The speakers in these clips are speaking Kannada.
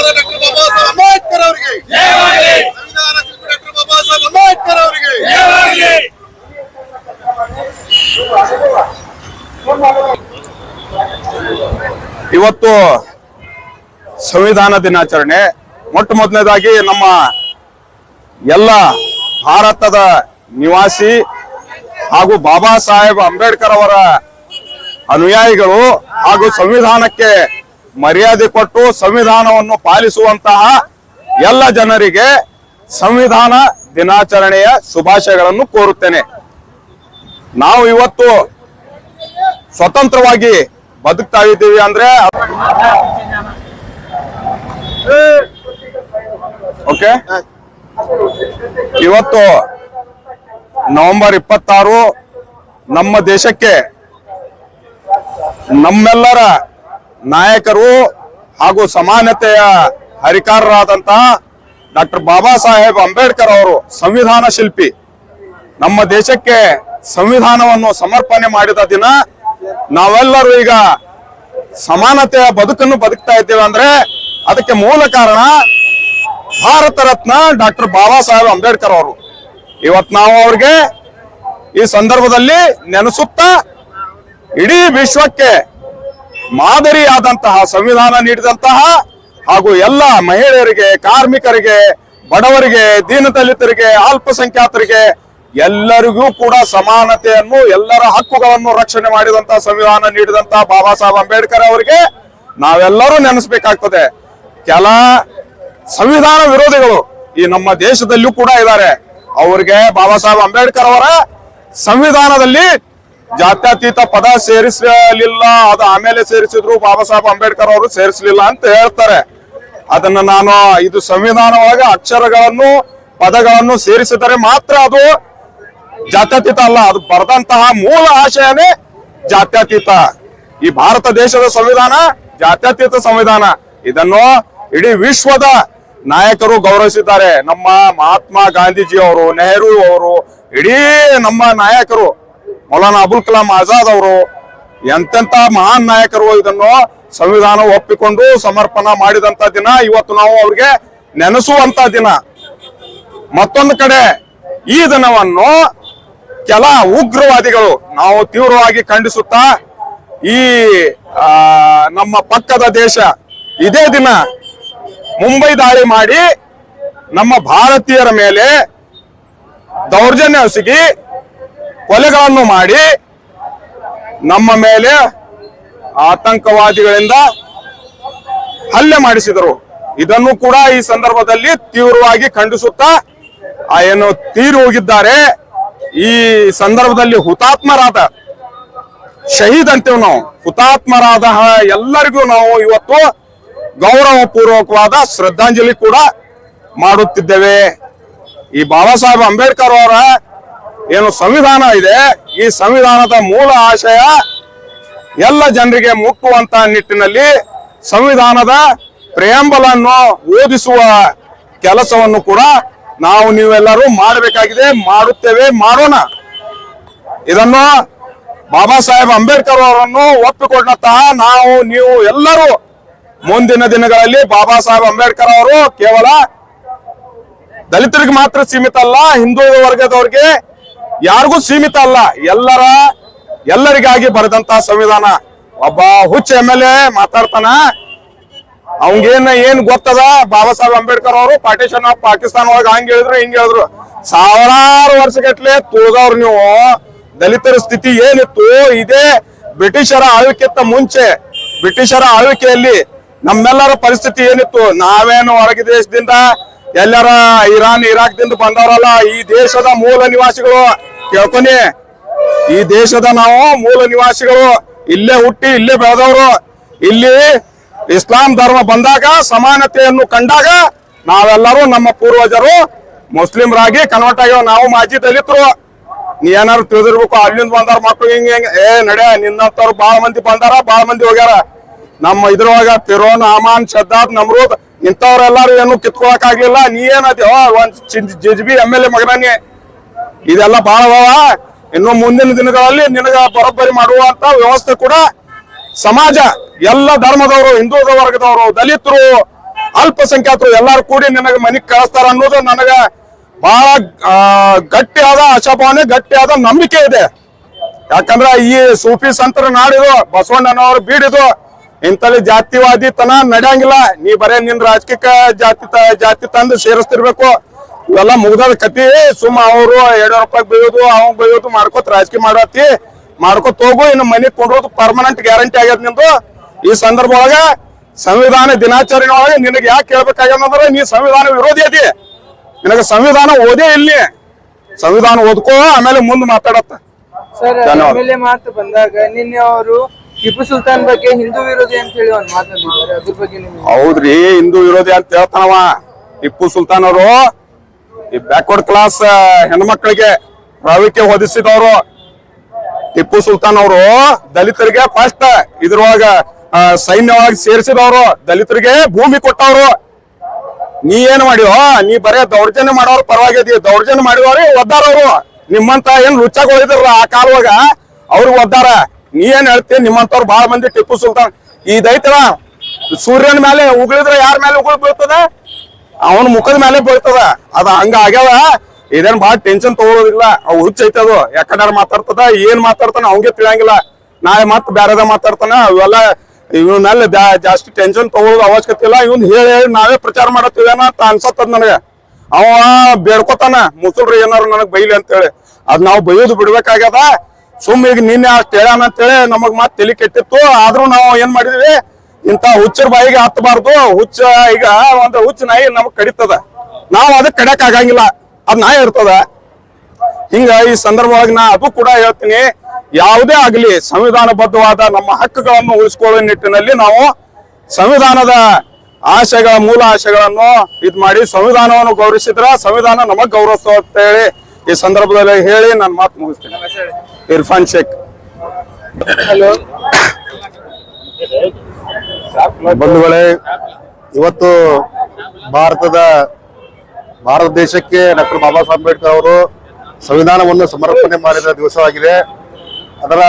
ಅಂಬೇಡ್ಕರ್ ಅವರಿಗೆ ಸಂವಿಧಾನ ಶಿಲ್ಪಿ ಡಾಕ್ಟರ್ ಬಾಬಾ ಸಾಹೇಬ್ ಅಂಬೇಡ್ಕರ್ ಅವರಿಗೆ ಇವತ್ತು ಸಂವಿಧಾನ ದಿನಾಚರಣೆ. ಮೊಟ್ಟ ಮೊದಲನೇದಾಗಿ ನಮ್ಮ ಎಲ್ಲ ಭಾರತದ ನಿವಾಸಿ ಹಾಗೂ ಬಾಬಾ ಸಾಹೇಬ್ ಅಂಬೇಡ್ಕರ್ ಅವರ ಅನುಯಾಯಿಗಳು ಹಾಗೂ ಸಂವಿಧಾನಕ್ಕೆ ಮರ್ಯಾದೆ ಕೊಟ್ಟು ಸಂವಿಧಾನವನ್ನು ಪಾಲಿಸುವಂತಹ ಎಲ್ಲ ಜನರಿಗೆ ಸಂವಿಧಾನ ದಿನಾಚರಣೆಯ ಶುಭಾಶಯಗಳನ್ನು ಕೋರುತ್ತೇನೆ. ನಾವು ಇವತ್ತು ಸ್ವತಂತ್ರವಾಗಿ ಬದುಕ್ತಾ ಇದ್ದೀವಿ ಅಂದ್ರೆ ಓಕೆ, ಇವತ್ತು ನವೆಂಬರ್ 26 ನಮ್ಮ ದೇಶಕ್ಕೆ ನಮ್ಮೆಲ್ಲರ ನಾಯಕರು ಹಾಗೂ ಸಮಾನತೆಯ ಹರಿಕಾರರಾದಂತಹ ಡಾಕ್ಟರ್ ಬಾಬಾ ಸಾಹೇಬ್ ಅಂಬೇಡ್ಕರ್ ಅವರು ಸಂವಿಧಾನ ಶಿಲ್ಪಿ ನಮ್ಮ ದೇಶಕ್ಕೆ ಸಂವಿಧಾನವನ್ನು ಸಮರ್ಪಣೆ ಮಾಡಿದ ದಿನ. ನಾವೆಲ್ಲರೂ ಈಗ ಸಮಾನತೆಯ ಬದುಕನ್ನು ಬದುಕ್ತಾ ಇದ್ದೇವೆ ಅಂದ್ರೆ ಅದಕ್ಕೆ ಮೂಲ ಕಾರಣ ಭಾರತ ರತ್ನ ಡಾಕ್ಟರ್ ಬಾಬಾ ಸಾಹೇಬ್ ಅಂಬೇಡ್ಕರ್ ಅವರು. ಇವತ್ತು ನಾವು ಅವ್ರಿಗೆ ಈ ಸಂದರ್ಭದಲ್ಲಿ ನೆನೆಸುತ್ತಾ ಇಡೀ ವಿಶ್ವಕ್ಕೆ ಮಾದರಿಯಾದಂತಹ ಸಂವಿಧಾನ ನೀಡಿದಂತಹ ಹಾಗೂ ಎಲ್ಲ ಮಹಿಳೆಯರಿಗೆ, ಕಾರ್ಮಿಕರಿಗೆ, ಬಡವರಿಗೆ, ದೀನದಲಿತರಿಗೆ, ಅಲ್ಪಸಂಖ್ಯಾತರಿಗೆ ಎಲ್ಲರಿಗೂ ಕೂಡ ಸಮಾನತೆಯನ್ನು, ಎಲ್ಲರ ಹಕ್ಕುಗಳನ್ನು ರಕ್ಷಣೆ ಮಾಡಿದಂತಹ ಸಂವಿಧಾನ ನೀಡಿದಂತಹ ಬಾಬಾ ಸಾಹೇಬ್ ಅಂಬೇಡ್ಕರ್ ಅವರಿಗೆ ನಾವೆಲ್ಲರೂ ನೆನೆಸ್ಬೇಕಾಗ್ತದೆ. ಕೆಲ ಸಂವಿಧಾನ ವಿರೋಧಿಗಳು ಈ ನಮ್ಮ ದೇಶದಲ್ಲೂ ಕೂಡ ಇದ್ದಾರೆ. ಅವರಿಗೆ ಬಾಬಾ ಸಾಹೇಬ್ ಅಂಬೇಡ್ಕರ್ ಅವರ ಸಂವಿಧಾನದಲ್ಲಿ ಜಾತ್ಯತೀತ ಪದ ಸೇರಿಸಲಿಲ್ಲ, ಅದು ಆಮೇಲೆ ಸೇರಿಸಿದ್ರು, ಬಾಬಾ ಸಾಹೇಬ್ ಅಂಬೇಡ್ಕರ್ ಅವರು ಸೇರಿಸಲಿಲ್ಲ ಅಂತ ಹೇಳ್ತಾರೆ. ಅದನ್ನ ನಾನು ಇದು ಸಂವಿಧಾನ ಒಳಗೆ ಅಕ್ಷರಗಳನ್ನು, ಪದಗಳನ್ನು ಸೇರಿಸಿದರೆ ಮಾತ್ರ ಅದು ಜಾತ್ಯತೀತ ಅಲ್ಲ, ಅದು ಬರೆದಂತಹ ಮೂಲ ಆಶಯನೇ ಜಾತ್ಯತೀತ. ಈ ಭಾರತ ದೇಶದ ಸಂವಿಧಾನ ಜಾತ್ಯತೀತ ಸಂವಿಧಾನ. ಇದನ್ನು ಇಡೀ ವಿಶ್ವದ ನಾಯಕರು ಗೌರವಿಸಿದ್ದಾರೆ. ನಮ್ಮ ಮಹಾತ್ಮ ಗಾಂಧೀಜಿ ಅವರು, ನೆಹರು ಅವರು, ಇಡೀ ನಮ್ಮ ನಾಯಕರು, ಮೌಲಾನಾ ಅಬುಲ್ ಕಲಾಂ ಆಜಾದ್ ಅವರು, ಎಂತೆಂತ ಮಹಾನ್ ನಾಯಕರು ಇದನ್ನು ಸಂವಿಧಾನ ಒಪ್ಪಿಕೊಂಡು ಸಮರ್ಪಣಾ ಮಾಡಿದಂತ ದಿನ. ಇವತ್ತು ನಾವು ಅವ್ರಿಗೆ ನೆನೆಸುವಂತ ದಿನ. ಮತ್ತೊಂದು ಕಡೆ ಈ ದಿನವನ್ನು ಕೆಲ ಉಗ್ರವಾದಿಗಳು ನಾವು ತೀವ್ರವಾಗಿ ಖಂಡಿಸುತ್ತಾ ಈ ನಮ್ಮ ಪಕ್ಕದ ದೇಶ ಇದೇ ದಿನ ಮುಂಬೈ ದಾಳಿ ಮಾಡಿ ನಮ್ಮ ಭಾರತೀಯರ ಮೇಲೆ ದೌರ್ಜನ್ಯ ಎಸಗಿ ಕೊಲೆಗಳನ್ನು ಮಾಡಿ ನಮ್ಮ ಮೇಲೆ ಆತಂಕವಾದಿಗಳಿಂದ ಹಲ್ಲೆ ಮಾಡಿಸಿದರು. ಇದನ್ನು ಕೂಡ ಈ ಸಂದರ್ಭದಲ್ಲಿ ತೀವ್ರವಾಗಿ ಖಂಡಿಸುತ್ತಾ ಏನು ತೀರಿ ಹೋಗಿದ್ದಾರೆ. ಈ ಸಂದರ್ಭದಲ್ಲಿ ಹುತಾತ್ಮರಾದ, ಶಹೀದ್ ಅಂತೀವಿ ನಾವು, ಹುತಾತ್ಮರಾದ ಎಲ್ಲರಿಗೂ ನಾವು ಇವತ್ತು ಗೌರವ ಪೂರ್ವಕವಾದ ಶ್ರದ್ಧಾಂಜಲಿ ಕೂಡ ಮಾಡುತ್ತಿದ್ದೇವೆ. ಈ ಬಾಬಾ ಸಾಹೇಬ್ ಅಂಬೇಡ್ಕರ್ ಅವರ ಏನು ಸಂವಿಧಾನ ಇದೆ, ಈ ಸಂವಿಧಾನದ ಮೂಲ ಆಶಯ ಎಲ್ಲ ಜನರಿಗೆ ಮುಟ್ಟುವಂತ ನಿಟ್ಟಿನಲ್ಲಿ ಸಂವಿಧಾನದ ಪ್ರಿಯಾಂಬಲ್ ಅನ್ನು ಓದಿಸುವ ಕೆಲಸವನ್ನು ಕೂಡ ನಾವು ನೀವೆಲ್ಲರೂ ಮಾಡಬೇಕಾಗಿದೆ, ಮಾಡುತ್ತೇವೆ, ಮಾಡೋಣ. ಇದನ್ನು ಬಾಬಾ ಸಾಹೇಬ್ ಅಂಬೇಡ್ಕರ್ ಅವರನ್ನು ಒಪ್ಪಿಕೊಂಡಂತಹ ನಾವು ನೀವು ಎಲ್ಲರೂ ಮುಂದಿನ ದಿನಗಳಲ್ಲಿ ಬಾಬಾ ಸಾಹೇಬ್ ಅಂಬೇಡ್ಕರ್ ಅವರು ಕೇವಲ ದಲಿತರಿಗೆ ಮಾತ್ರ ಸೀಮಿತ ಅಲ್ಲ, ಹಿಂದೂ ವರ್ಗದವ್ರಿಗೆ ಯಾರಿಗೂ ಸೀಮಿತ ಅಲ್ಲ, ಎಲ್ಲರಿಗಾಗಿ ಬರೆದಂತಹ ಸಂವಿಧಾನ. ಒಬ್ಬ ಹುಚ್ಚ MLA ಮಾತಾಡ್ತಾನ, ಅವಂಗೇನ್ ಗೊತ್ತದ ಬಾಬಾ ಸಾಹೇಬ್ ಅಂಬೇಡ್ಕರ್ ಅವರು ಪಾರ್ಟಿಷನ್ ಆಫ್ ಪಾಕಿಸ್ತಾನ ಒಳಗೆ ಹಂಗ ಹೇಳಿದ್ರು ಹಿಂಗ ಹೇಳಿದ್ರು. ಸಾವಿರಾರು ವರ್ಷಗಟ್ಲೆ ತುಳಿದವ್ರು ನೀವು. ದಲಿತರ ಸ್ಥಿತಿ ಏನಿತ್ತು, ಇದೇ ಬ್ರಿಟಿಷರ ಆಳ್ವಿಕೆತ್ತ ಮುಂಚೆ, ಬ್ರಿಟಿಷರ ಆಳ್ವಿಕೆಯಲ್ಲಿ ನಮ್ಮೆಲ್ಲರ ಪರಿಸ್ಥಿತಿ ಏನಿತ್ತು. ನಾವೇನು ಹೊರಗೆ ದೇಶದಿಂದ ಎಲ್ಲರ ಇರಾನ್ ಇರಾಕ್ ದಿಂದ ಬಂದವರಲ್ಲ, ಈ ದೇಶದ ಮೂಲ ನಿವಾಸಿಗಳು. ಕೇಳ್ಕೊನಿ, ಈ ದೇಶದ ನಾವು ಮೂಲ ನಿವಾಸಿಗಳು, ಇಲ್ಲೇ ಹುಟ್ಟಿ ಇಲ್ಲೇ ಬೆಳೆದವರು. ಇಲ್ಲಿ ಇಸ್ಲಾಂ ಧರ್ಮ ಬಂದಾಗ, ಸಮಾನತೆಯನ್ನು ಕಂಡಾಗ ನಾವೆಲ್ಲರೂ ನಮ್ಮ ಪೂರ್ವಜರು ಮುಸ್ಲಿಮರಾಗಿ ಕನ್ವರ್ಟ್ ಆಗ್ಯಾವ. ನಾವು ಮಾಜಿ ದಲಿತರು. ನೀ ಏನಾರು ತಿಳಿದಿರ್ಬೇಕು, ಅಲ್ಲಿಂದ ಬಂದಾರ ಮಕ್ಕಳು ಹಿಂಗ ನಡೆ, ನಿನ್ನಂತವ್ರು ಬಾಳ ಮಂದಿ ಬಂದಾರ, ಬಾಳ ಮಂದಿ ಹೋಗ್ಯಾರ. ನಮ್ಮ ಇದ್ರೊಳಗ ಫಿರೋನ್, ಅಮಾನ್, ಶದ್ದಾದ್, ನಮ್ರೂದ್ ಇಂಥವ್ರೆಲ್ಲಾರು ಏನು ಕಿತ್ಕೊಳಕ್ ಆಗ್ಲಿಲ್ಲ. ನೀ ಏನದ ಒಂದ್ JJB MLA ಮಗನೇ. ಇದೆಲ್ಲ ಬಾಳ ಇನ್ನು ಮುಂದಿನ ದಿನಗಳಲ್ಲಿ ನಿನಗ ಬರೋಬ್ಬರಿ ಮಾಡುವಂತ ವ್ಯವಸ್ಥೆ ಕೂಡ ಸಮಾಜ, ಎಲ್ಲ ಧರ್ಮದವರು, ಹಿಂದೂ ವರ್ಗದವರು, ದಲಿತರು, ಅಲ್ಪಸಂಖ್ಯಾತರು ಎಲ್ಲಾರು ಕೂಡಿ ನಿನಗೆ ಮನಿಗ್ ಕಳಿಸ್ತಾರ ಅನ್ನೋದು ನನಗ ಬಹಳ ಗಟ್ಟಿಯಾದ ಆಶಾಭಾವನೆ, ಗಟ್ಟಿಯಾದ ನಂಬಿಕೆ ಇದೆ. ಯಾಕಂದ್ರ ಈ ಸೂಫಿ ಸಂತರ ನಾಡಿದು, ಬಸವಣ್ಣನವರು ಬೀಡಿದು, ಇಂತಲ್ಲಿ ಜಾತಿವಾದಿತನ ನಡೆಯಂಗಿಲ್ಲ. ನೀ ಬರೇ ನಿನ್ ರಾಜಕೀಯ ಜಾತಿ ತಂದು ಸೇರಿಸ್ತಿರ್ಬೇಕು. ಇವೆಲ್ಲ ಮುಗ್ದದ ಕತಿ. ಸುಮ್ಮ ಅವರು 200 ರೂಪಾಯಿ ಬೀಳೋದು, ಅವ್ ಬೀಳೋದು ಮಾಡ್ಕೊತ ರಾಜಕೀಯ ಮಾಡ್ಕೊತ ಹೋಗು. ಇನ್ನು ಮನೆಗ್ ಕೊಂಡ್ರೋದು ಪರ್ಮನೆಂಟ್ ಗ್ಯಾರಂಟಿ ಆಗ್ಯದ ನಿಂದು. ಈ ಸಂದರ್ಭ ಒಳಗ ಸಂವಿಧಾನ ದಿನಾಚರಣೆ ಒಳಗೆ ನಿನಗೆ ಯಾಕೆ ಹೇಳ್ಬೇಕಾಗ್ಯದಂದ್ರೆ ನೀ ಸಂವಿಧಾನ ವಿರೋಧಿ ಅದಿ. ನಿನಗೆ ಸಂವಿಧಾನ ಓದೇ ಇಲ್ಲಿ, ಸಂವಿಧಾನ ಓದ್ಕೋ, ಆಮೇಲೆ ಮುಂದೆ ಮಾತಾಡತ್ತ. ಸರ್, ಆಮೇಲೆ ಮಾತು ಬಂದಾಗ ನಿನ್ನೆ ಅವರು ಟಿಪ್ಪು ಸುಲ್ತಾನ್ ಬಗ್ಗೆ ಹಿಂದೂ ವಿರೋಧಿ ಅಂತ ಹೇಳಿ ಒಂದು ಮಾತನಾಡಿದ್ದಾರೆ. ಅದ್ರ ಬಗ್ಗೆ ಹೌದ್ರಿ, ಹಿಂದೂ ವಿರೋಧಿ ಅಂತ ಹೇಳ್ತಾನವ. ಟಿಪ್ಪು ಸುಲ್ತಾನ್ ಅವರು ಈ ಬ್ಯಾಕ್ವರ್ಡ್ ಕ್ಲಾಸ್ ಹೆಣ್ಮಕ್ಳಿಗೆ ಪ್ರಾವಿಕ್ಯ ಹೊದಿಸಿದವರು. ಟಿಪ್ಪು ಸುಲ್ತಾನ್ ಅವರು ದಲಿತರಿಗೆ ಫಸ್ಟ್ ಇದ್ರೊಳಗ ಸೈನ್ಯವಾಗಿ ಸೇರಿಸಿದವರು, ದಲಿತರಿಗೆ ಭೂಮಿ ಕೊಟ್ಟವರು. ನೀ ಏನ್ ಮಾಡಿಯೋ, ನೀ ಬರೇ ದೌರ್ಜನ್ಯ ಮಾಡೋರು ಪರವಾಗಿ ದೌರ್ಜನ್ಯ ಮಾಡಿದವ್ರಿ ಒದ್ದಾರವ್ರು. ನಿಮ್ಮಂತ ಏನ್ ಲುಚ್ಚಾಗೋಳಿದ್ರಲ್ಲ ಆ ಕಾಲವಾಗ ಅವ್ರಿಗೆ ಒದ್ದಾರ. ನೀ ಏನ್ ಹೇಳ್ತಿ? ನಿಮ್ಮಂತವ್ರು ಬಹಳ ಮಂದಿ ಟಿಪ್ಪು ಸುಲ್ತಾನ್ ಇದೈತಲ್ಲ, ಸೂರ್ಯನ ಮೇಲೆ ಉಗುಳಿದ್ರೆ ಯಾರ ಮೇಲೆ ಉಗುಳು ಬೀಳ್ತದ? ಅವನ ಮುಖದ ಮೇಲೆ ಬೀಳ್ತದ. ಅದ ಹಂಗ ಆಗ್ಯಾವ. ಇದೇನ್ ಬಹಳ ಟೆನ್ಷನ್ ತಗೊಳ್ಳೋದಿಲ್ಲ. ಅವ್ ಹುಚ್ಚೈತದು. ಯಾಕಂದ್ರೆ ಮಾತಾಡ್ತದ, ಏನ್ ಮಾತಾಡ್ತಾನ ಅವಂಗೆ ತಿಳಿಯಂಗಿಲ್ಲ. ನಾಳೆ ಮತ್ ಬ್ಯಾರದ ಮಾತಾಡ್ತಾನ. ಅವೆಲ್ಲ ಇವನ ಮೇಲೆ ಜಾಸ್ತಿ ಟೆನ್ಷನ್ ತಗೊಳ್ಳೋದು ಅವಶ್ಯಕತೆ ಇಲ್ಲ. ಇವನ್ ಹೇಳಿ ನಾವೇ ಪ್ರಚಾರ ಮಾಡತ್ತೀವೇನ ಅಂತ ಅನ್ಸತ್ತದ ನನಗೆ. ಅವ ಬೇಡ್ಕೊತಾನ ಮುಸುಳ್ರಿ ಏನಾರು ನನಗ್ ಬೈಲಿ ಅಂತೇಳಿ. ಅದ್ ನಾವು ಬೈಯೋದು ಬಿಡ್ಬೇಕಾಗ್ಯದ. ಸುಮ್ ಈಗ ನಿನ್ನೆ ಅಷ್ಟ್ ಹೇಳ್ಯಾನ ಅಂತೇಳಿ ನಮಗ್ ಮತ್ ತಲೆ ಕೆಟ್ಟಿತ್ತು. ಆದ್ರೂ ನಾವು ಏನ್ ಮಾಡಿದ್ವಿ, ಇಂತ ಹುಚ್ಚರ ಬಾಯಿಗೆ ಹತ್ತಬಾರ್ದು. ಹುಚ್ಚ ಈಗ ಒಂದ್ ಹುಚ್ಚ ನಾಯಿ ನಮಗ್ ಕಡಿತದ, ನಾವ್ ಅದಕ್ ಕಡಿಯಕ್ ಆಗಂಗಿಲ್ಲ. ಅದ್ ನಾಯಿ ಇರ್ತದ. ಹಿಂಗ ಈ ಸಂದರ್ಭ ಒಳಗೆ ನಾ ಅದು ಕೂಡ ಹೇಳ್ತೀನಿ, ಯಾವುದೇ ಆಗ್ಲಿ ಸಂವಿಧಾನಬದ್ಧವಾದ ನಮ್ಮ ಹಕ್ಕುಗಳನ್ನು ಉಳಿಸ್ಕೊಳ್ಳೋ ನಿಟ್ಟಿನಲ್ಲಿ ನಾವು ಸಂವಿಧಾನದ ಆಶಯಗಳ ಮೂಲ ಆಶಯಗಳನ್ನು ಇದ್ ಮಾಡಿ ಸಂವಿಧಾನವನ್ನು ಗೌರವಿಸಿದ್ರ ಸಂವಿಧಾನ ನಮಗ್ ಗೌರವಿಸ್ತೋ ಅಂತ ಹೇಳಿ ಈ ಸಂದರ್ಭದಲ್ಲಿ ಹೇಳಿ ನಾನು ಮಾತು ಮುಗಿಸ್ತೀನಿ. ಇರ್ಫಾನ್ ಶೇಖ್. ಹಲೋ ಬಂಧುಗಳೇ, ಇವತ್ತು ಭಾರತ ದೇಶಕ್ಕೆ ಡಾಕ್ಟರ್ ಬಾಬಾ ಸಾಹೇಬ್ ಅಂಬೇಡ್ಕರ್ ಅವರು ಸಂವಿಧಾನವನ್ನು ಸಮರ್ಪಣೆ ಮಾಡಿದ ದಿವಸವಾಗಿದೆ. ಅದರ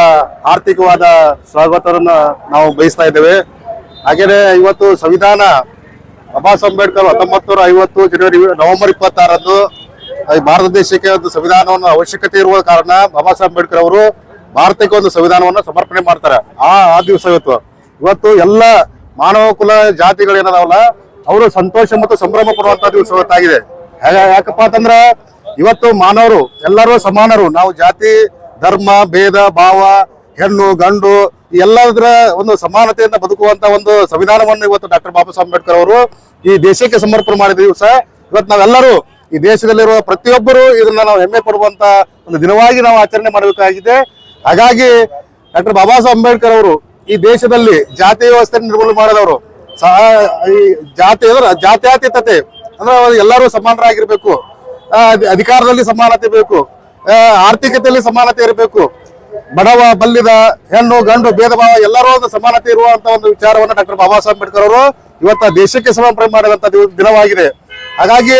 ಆರ್ಥಿಕವಾದ ಸ್ವಾಗತವನ್ನು ನಾವು ಬಯಸ್ತಾ ಇದ್ದೇವೆ. ಹಾಗೇನೆ ಇವತ್ತು ಸಂವಿಧಾನ ಬಾಬಾ ಸಾಹೇಬ್ ಅಂಬೇಡ್ಕರ್ 1950 ನವೆಂಬರ್ 26ರಂದು ಭಾರತ ದೇಶಕ್ಕೆ ಒಂದು ಸಂವಿಧಾನವನ್ನು ಅವಶ್ಯಕತೆ ಇರುವ ಕಾರಣ ಬಾಬಾ ಸಾಹೇಬ್ ಅಂಬೇಡ್ಕರ್ ಅವರು ಭಾರತಕ್ಕೆ ಒಂದು ಸಂವಿಧಾನವನ್ನು ಸಮರ್ಪಣೆ ಮಾಡ್ತಾರೆ. ಆ ದಿವಸ ಇವತ್ತು ಎಲ್ಲ ಮಾನವ ಕುಲ ಜಾತಿಗಳೇನದಾವಲ್ಲ ಅವರು ಸಂತೋಷ ಮತ್ತು ಸಂಭ್ರಮ ಪಡುವಂತ ದಿವಸ ಇವತ್ತಾಗಿದೆ. ಯಾಕಪ್ಪ ಅಂತಂದ್ರ ಇವತ್ತು ಮಾನವರು ಎಲ್ಲರೂ ಸಮಾನರು. ನಾವು ಜಾತಿ ಧರ್ಮ ಭೇದ ಭಾವ ಹೆಣ್ಣು ಗಂಡು ಎಲ್ಲದರ ಒಂದು ಸಮಾನತೆಯಿಂದ ಬದುಕುವಂತ ಒಂದು ಸಂವಿಧಾನವನ್ನು ಇವತ್ತು ಡಾಕ್ಟರ್ ಬಾಬಾ ಸಾಹೇಬ್ ಅಂಬೇಡ್ಕರ್ ಅವರು ಈ ದೇಶಕ್ಕೆ ಸಮರ್ಪಣೆ ಮಾಡಿದ ದಿವಸ. ಇವತ್ತು ನಾವೆಲ್ಲರೂ ಈ ದೇಶದಲ್ಲಿರುವ ಪ್ರತಿಯೊಬ್ಬರು ಇದನ್ನ ನಾವು ಹೆಮ್ಮೆ ಪಡುವಂತ ಒಂದು ದಿನವಾಗಿ ನಾವು ಆಚರಣೆ ಮಾಡಬೇಕಾಗಿದೆ. ಹಾಗಾಗಿ ಡಾಕ್ಟರ್ ಬಾಬಾ ಸಾಹೇಬ್ ಅಂಬೇಡ್ಕರ್ ಅವರು ಈ ದೇಶದಲ್ಲಿ ಜಾತಿ ವ್ಯವಸ್ಥೆ ನಿರ್ಮೂಲನೆ ಮಾಡಿದವರು. ಈ ಜಾತ್ಯತೀತತೆ ಅಂದ್ರೆ ಎಲ್ಲರೂ ಸಮಾನರಾಗಿರ್ಬೇಕು, ಅಧಿಕಾರದಲ್ಲಿ ಸಮಾನತೆ ಬೇಕು, ಆರ್ಥಿಕತೆಯಲ್ಲಿ ಸಮಾನತೆ ಇರಬೇಕು, ಬಡವ ಬಲ್ಲಿದ ಹೆಣ್ಣು ಗಂಡು ಭೇದ ಭಾವ ಎಲ್ಲರೂ ಒಂದು ಸಮಾನತೆ ಇರುವಂತ ಒಂದು ವಿಚಾರವನ್ನು ಡಾಕ್ಟರ್ ಬಾಬಾ ಸಾಹೇಬ್ ಅಂಬೇಡ್ಕರ್ ಅವರು ಇವತ್ತು ದೇಶಕ್ಕೆ ಸಮರ್ಪಣೆ ಮಾಡಿದಂತ ದಿನವಾಗಿದೆ. ಹಾಗಾಗಿ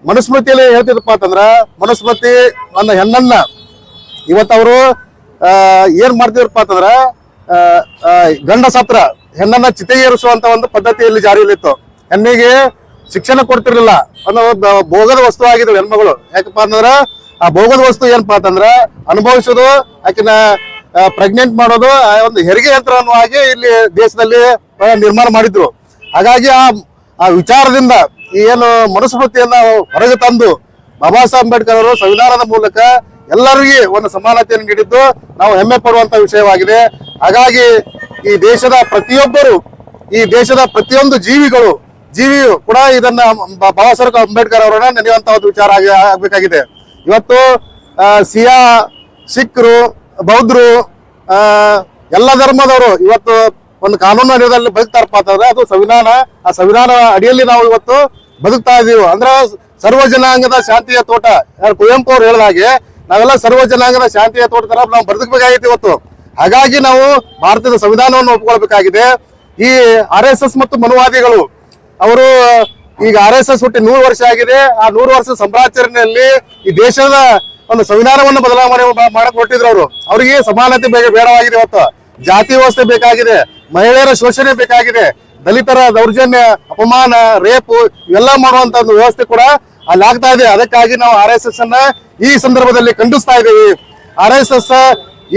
ಮನುಸ್ಮೃತಿಯಲ್ಲಿ ಹೇಳ್ತಿದ್ದಪ್ಪ ಅಂತಂದ್ರ, ಮನುಸ್ಮೃತಿ ನನ್ನ ಹೆಣ್ಣನ್ನ ಇವತ್ತವರು ಏನ್ ಮಾಡ್ತಿದ್ರಪ್ಪ ಅಂತಂದ್ರ ಗಂಡ ಸತ್ರ ಹೆಣ್ಣನ್ನ ಚಿತೆಗೇರಿಸುವಂತ ಒಂದು ಪದ್ಧತಿಯಲ್ಲಿ ಜಾರಿಯಲ್ಲಿತ್ತು. ಹೆಣ್ಣಿಗೆ ಶಿಕ್ಷಣ ಕೊಡ್ತಿರ್ಲಿಲ್ಲ ಅನ್ನೋ ಭೋಗದ ವಸ್ತು ಆಗಿದ್ರು ಹೆಣ್ಮಗಳು. ಯಾಕಪ್ಪ ಅಂತಂದ್ರ ಆ ಭೋಗದ ವಸ್ತು ಏನಪ್ಪಾ ಅಂತಂದ್ರ ಅನುಭವಿಸೋದು, ಆಕಿನ ಪ್ರೆಗ್ನೆಂಟ್ ಮಾಡೋದು, ಒಂದು ಹೆರಿಗೆ ಯಂತ್ರ ಅನ್ನುವಾಗಿ ಇಲ್ಲಿ ದೇಶದಲ್ಲಿ ನಿರ್ಮಾಣ ಮಾಡಿದ್ರು. ಹಾಗಾಗಿ ಆ ವಿಚಾರದಿಂದ ಏನು ಮನುಸ್ಮೃತಿಯನ್ನ ಹೊರಗೆ ತಂದು ಬಾಬಾ ಸಾಹೇಬ್ ಅಂಬೇಡ್ಕರ್ ಅವರು ಸಂವಿಧಾನದ ಮೂಲಕ ಎಲ್ಲರಿಗೂ ಒಂದು ಸಮಾನತೆಯನ್ನು ನೀಡಿದ್ದು ನಾವು ಹೆಮ್ಮೆ ಪಡುವಂತ ವಿಷಯವಾಗಿದೆ. ಹಾಗಾಗಿ ಈ ದೇಶದ ಪ್ರತಿಯೊಬ್ಬರು, ಈ ದೇಶದ ಪ್ರತಿಯೊಂದು ಜೀವಿಯು ಕೂಡ ಇದನ್ನ ಬಾಬಾ ಸಾಹೇಬ್ ಅಂಬೇಡ್ಕರ್ ಅವರನ್ನ ನೆನೆಯುವಂತ ಒಂದು ವಿಚಾರ ಆಗ್ಬೇಕಾಗಿದೆ. ಇವತ್ತು ಸಿಯಾ, ಸಿಖ್ರು, ಬೌದ್ಧರು, ಎಲ್ಲ ಧರ್ಮದವರು ಇವತ್ತು ಒಂದು ಕಾನೂನು ಅಡಿಯಲ್ಲಿ ಬದುಕ್ತಾರಪ್ಪ ಅಂತಂದ್ರೆ ಅದು ಸಂವಿಧಾನ. ಆ ಸಂವಿಧಾನ ಅಡಿಯಲ್ಲಿ ನಾವು ಇವತ್ತು ಬದುಕ್ತಾ ಇದೀವಿ. ಅಂದ್ರೆ ಸರ್ವ ಜನಾಂಗದ ಶಾಂತಿಯ ತೋಟ, ಕುವೆಂಪು ಅವ್ರು ಹೇಳಿದ ಹಾಗೆ ನಾವೆಲ್ಲ ಸರ್ವ ಜನಾಂಗದ ಶಾಂತಿಯ ತೋಟ ತರ ನಾವು ಬದುಕಬೇಕಾಗಿತ್ತು ಇವತ್ತು. ಹಾಗಾಗಿ ನಾವು ಭಾರತದ ಸಂವಿಧಾನವನ್ನು ಒಪ್ಕೊಳ್ಬೇಕಾಗಿದೆ. ಈ RSS ಮತ್ತು ಮನುವಾದಿಗಳು ಅವರು ಈಗ RSS ಹುಟ್ಟಿ 100 ವರ್ಷ ಆಗಿದೆ. ಆ 100 ವರ್ಷ ಸಂಭ್ರಾಚರಣೆಯಲ್ಲಿ ಈ ದೇಶದ ಒಂದು ಸಂವಿಧಾನವನ್ನು ಬದಲಾವಣೆ ಮಾಡಕ್ ಹೊರಟಿದ್ರು ಅವರು. ಅವರಿಗೆ ಸಮಾನತೆ ಬೇಡವಾಗಿದೆ. ಇವತ್ತು ಜಾತಿ ವ್ಯವಸ್ಥೆ ಬೇಕಾಗಿದೆ, ಮಹಿಳೆಯರ ಶೋಷಣೆ ಬೇಕಾಗಿದೆ, ದಲಿತರ ದೌರ್ಜನ್ಯ, ಅಪಮಾನ, ರೇಪು ಇವೆಲ್ಲ ಮಾಡುವಂತ ಒಂದು ವ್ಯವಸ್ಥೆ ಕೂಡ ಅಲ್ಲಿ ಆಗ್ತಾ ಇದೆ. ಅದಕ್ಕಾಗಿ ನಾವು RSS ಅನ್ನ ಈ ಸಂದರ್ಭದಲ್ಲಿ ಖಂಡಿಸ್ತಾ ಇದ್ದೀವಿ. RSS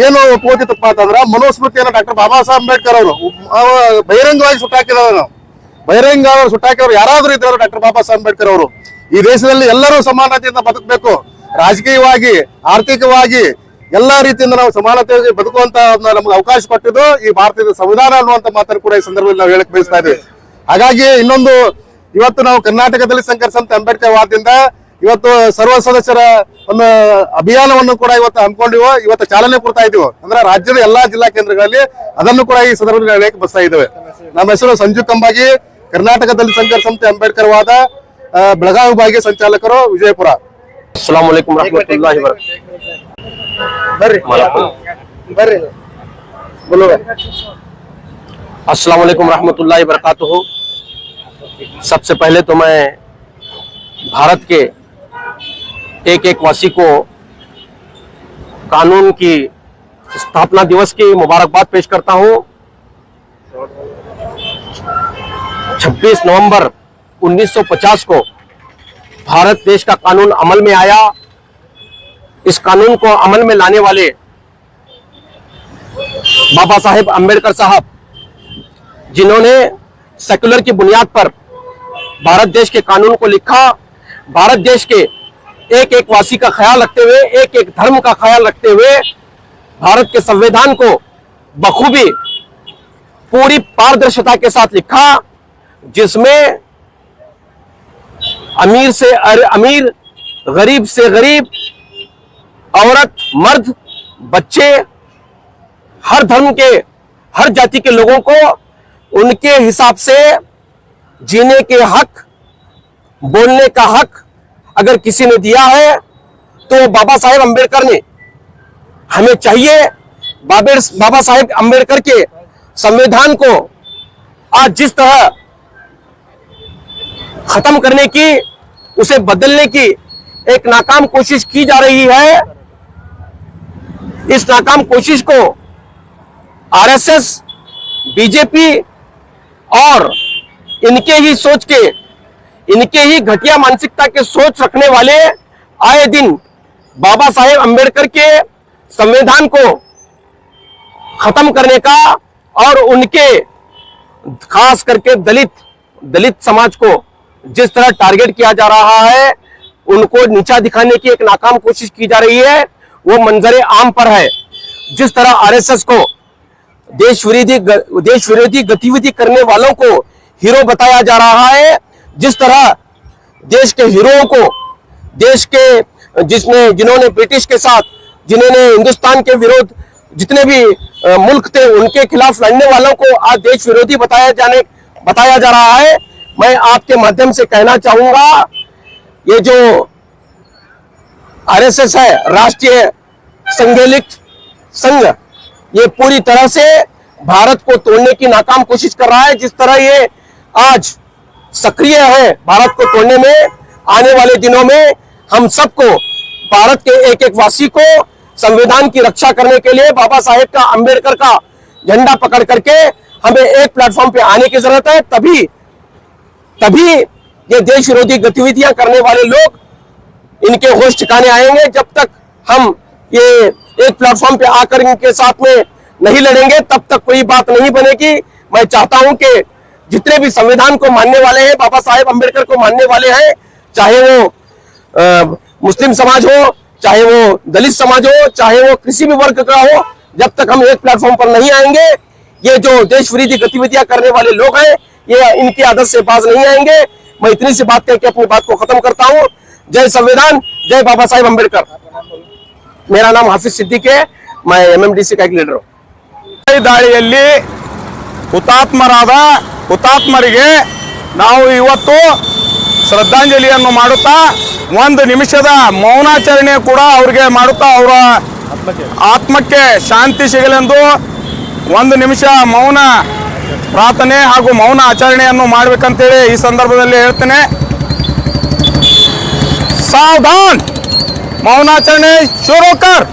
ಏನು ಒಪ್ಕೋತಿತ್ತಪ್ಪ ಅಂತಂದ್ರೆ ಮನುಸ್ಮೃತಿಯನ್ನು ಡಾಕ್ಟರ್ ಬಾಬಾ ಸಾಹೇಬ್ ಅಂಬೇಡ್ಕರ್ ಅವರು ಬಹಿರಂಗವಾಗಿ ಸುಟ್ಟಾಕಿದವರು. ಬಹಿರಂಗ ಸುಟ್ಟಾಕಿದವರು ಯಾರಾದ್ರೂ ಇದ್ದಾರೆ ಡಾಕ್ಟರ್ ಬಾಬಾ ಸಾಹೇಬ್ ಅಂಬೇಡ್ಕರ್ ಅವರು. ಈ ದೇಶದಲ್ಲಿ ಎಲ್ಲರೂ ಸಮಾನತೆಯಿಂದ ಬದುಕಬೇಕು, ರಾಜಕೀಯವಾಗಿ, ಆರ್ಥಿಕವಾಗಿ ಎಲ್ಲಾ ರೀತಿಯಿಂದ ನಾವು ಸಮಾನತೆಯಾಗಿ ಬದುಕುವಂತ ನಮ್ಗೆ ಅವಕಾಶ ಕೊಟ್ಟಿದ್ದು ಈ ಭಾರತದ ಸಂವಿಧಾನ ಅನ್ನುವಂತ ಮಾತನ್ನು ಕೂಡ ಈ ಸಂದರ್ಭದಲ್ಲಿ ನಾವು ಹೇಳಕ್ ಬಯಸ್ತಾ ಇದ್ದೀವಿ. ಹಾಗಾಗಿ ಇನ್ನೊಂದು, ಇವತ್ತು ನಾವು ಕರ್ನಾಟಕದಲ್ಲಿ ಸಂಘರ್ಷ ಅಂತ ಅಂಬೇಡ್ಕರ್ ವಾದದಿಂದ ಇವತ್ತು ಸರ್ವ ಸದಸ್ಯರ ಒಂದು ಅಭಿಯಾನವನ್ನು ಕೂಡ ಇವತ್ತು ಹಮ್ಮಿಕೊಂಡಿವು, ಇವತ್ತು ಚಾಲನೆ ಕೊಡ್ತಾ ಇದ್ದೀವಿ. ಅಂದ್ರೆ ರಾಜ್ಯದ ಎಲ್ಲಾ ಜಿಲ್ಲಾ ಕೇಂದ್ರಗಳಲ್ಲಿ ಅದನ್ನು ಕೂಡ ಈ ಸಂದರ್ಭದಲ್ಲಿ ಹೇಳಕ್ ಬಯಸ್ತಾ ಇದ್ದೇವೆ. ನಮ್ಮ ಹೆಸರು ಸಂಜು ಕಂಬಾಗಿ, ಕರ್ನಾಟಕದಲ್ಲಿ ಸಂಘರ್ಷ ಅಂತ ಅಂಬೇಡ್ಕರ್ ವಾದ, ಬೆಳಗಾವಿ ವಿಭಾಗೀಯ ಸಂಚಾಲಕರು, ವಿಜಯಪುರ. अस्सलाम वालेकुम रहमतुल्लाहि ಬರ್ರಿ ಬರ್ರಿ बोलो अस्सलाम वालेकुम रहमतुल्लाहि बरकातुहू। सबसे पहले तो मैं भारत के एक एक वासी को कानून की स्थापना दिवस की मुबारकबाद पेश करता हूं। 26 नवंबर 1950 को भारत देश का कानून अमल में आया। इस कानून को अमल में लाने वाले बाबा साहेब अंबेडकर साहब, जिन्होंने सेक्युलर की बुनियाद पर भारत देश के कानून को लिखा, भारत देश के एक एक वासी का ख्याल रखते हुए, एक एक धर्म का ख्याल रखते हुए भारत के संविधान को बखूबी पूरी पारदर्शिता के साथ लिखा, जिसमें अमीर से अमीर, गरीब से गरीब, औरत, मर्द, बच्चे, हर धर्म के, हर जाति के लोगों को उनके हिसाब से जीने के हक, बोलने का हक अगर किसी ने दिया है तो बाबा साहेब अंबेडकर ने। हमें चाहिए बाबा साहेब अंबेडकर के संविधान को आज जिस तरह खत्म करने की, उसे बदलने की एक नाकाम कोशिश की जा रही है। इस नाकाम कोशिश को RSS, बीजेपी और इनके ही सोच के, इनके ही घटिया मानसिकता के सोच रखने वाले आए दिन बाबा साहेब अंबेडकर के संविधान को खत्म करने का और उनके खास करके दलित समाज को जिस तरह टारगेट किया जा रहा है, उनको नीचा दिखाने की एक नाकाम कोशिश की जा रही है, वो मंजरे आम पर है। जिस तरह RSS को देश विरोधी गतिविधि करने वालों को हीरो बताया जा रहा है, जिस तरह देश के हीरोओं को, देश के जिन्होंने ब्रिटिश के साथ, जिन्होंने हिंदुस्तान के विरोध जितने भी मुल्क थे उनके खिलाफ लड़ने वालों को आज देश विरोधी बताया जा रहा है। मैं आपके माध्यम से कहना चाहूंगा, ये जो RSS है, राष्ट्रीय संघलित संघ, ये पूरी तरह से भारत को तोड़ने की नाकाम कोशिश कर रहा है। जिस तरह ये आज सक्रिय है भारत को तोड़ने में, आने वाले दिनों में हम सबको, भारत के एक एक वासी को संविधान की रक्षा करने के लिए बाबा साहेब का, अंबेडकर का झंडा पकड़ करके हमें एक प्लेटफॉर्म पे आने की जरूरत है। तभी ये देश विरोधी गतिविधियां करने वाले लोग इनके होश ठिकाने आएंगे। जब तक हम ये एक प्लेटफॉर्म पे आकर इनके साथ में नहीं लड़ेंगे, तब तक कोई बात नहीं बनेगी। मैं चाहता हूं कि जितने भी संविधान को मानने वाले हैं, बाबा साहेब अंबेडकर को मानने वाले हैं, चाहे वो मुस्लिम समाज हो, चाहे वो दलित समाज हो, चाहे वो किसी भी वर्ग का हो, जब तक हम एक प्लेटफॉर्म पर नहीं आएंगे, ये जो देश विरोधी गतिविधियां करने वाले लोग हैं, ये इनकी आदत से बाज नहीं आएंगे। मैं इतनी सी बात करके अपनी बात को खत्म करता हूं। जय संविधान, जय बाबा साहेब अंबेडकर। मेरा नाम हाफिज सिद्दीक है, मैं MMDC का एक लीडर हूं। ದಾಳಿಯಲ್ಲಿ ಹುತಾತ್ಮರಾದ ಹುತಾತ್ಮರಿಗೆ ನಾವು ಇವತ್ತು ಶ್ರದ್ಧಾಂಜಲಿಯನ್ನು ಮಾಡುತ್ತಾ 1 ನಿಮಿಷದ ಮೌನಾಚರಣೆ ಕೂಡ ಅವರಿಗೆ ಮಾಡುತ್ತಾ ಅವರ ಆತ್ಮಕ್ಕೆ ಶಾಂತಿ ಸಿಗಲೆಂದು 1 ನಿಮಿಷ ಮೌನ ಪ್ರಾರ್ಥನೆ ಹಾಗೂ ಮೌನ ಆಚರಣೆಯನ್ನು ಮಾಡಬೇಕಂತೇಳಿ ಈ ಸಂದರ್ಭದಲ್ಲಿ ಹೇಳ್ತೇನೆ। ಸಾವಧಾನ್, ಮೌನಾಚರಣೆ ಶುರು ಕರ್।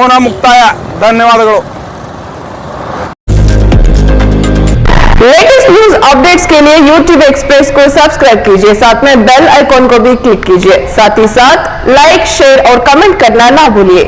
ಮೌನ ಮುಕ್ತಾಯ. ಧನ್ಯವಾದಗಳು. लेटेस्ट न्यूज अपडेट्स के लिए YouTube एक्सप्रेस को सब्सक्राइब कीजिए, साथ में बेल आइकॉन को भी क्लिक कीजिए, साथ ही साथ लाइक, शेयर और कमेंट करना ना भूलिए।